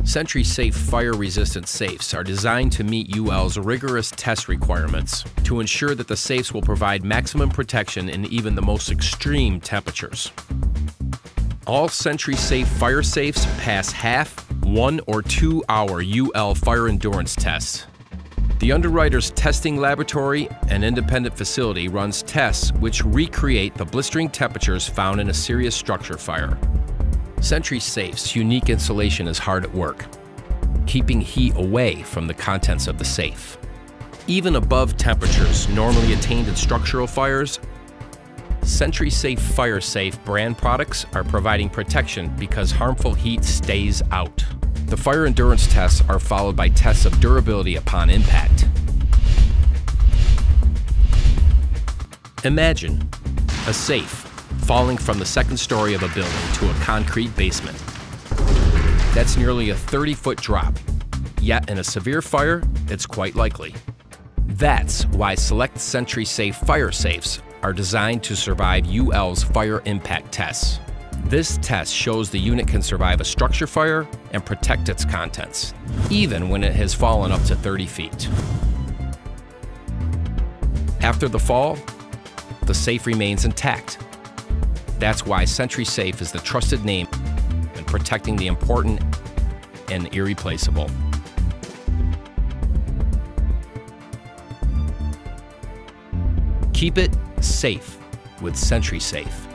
SentrySafe fire-resistant safes are designed to meet UL's rigorous test requirements to ensure that the safes will provide maximum protection in even the most extreme temperatures. All SentrySafe fire safes pass half, 1 or 2 hour UL fire endurance tests. The underwriter's testing laboratory and independent facility runs tests which recreate the blistering temperatures found in a serious structure fire. SentrySafe's unique insulation is hard at work, keeping heat away from the contents of the safe. Even above temperatures normally attained in structural fires, SentrySafe FireSafe brand products are providing protection because harmful heat stays out. The fire endurance tests are followed by tests of durability upon impact. Imagine a safe falling from the second story of a building to a concrete basement. That's nearly a 30-foot drop, yet in a severe fire, it's quite likely. That's why select SentrySafe fire safes are designed to survive UL's fire impact tests. This test shows the unit can survive a structure fire and protect its contents, even when it has fallen up to 30 feet. After the fall, the safe remains intact. That's why SentrySafe is the trusted name in protecting the important and irreplaceable. Keep it safe with SentrySafe.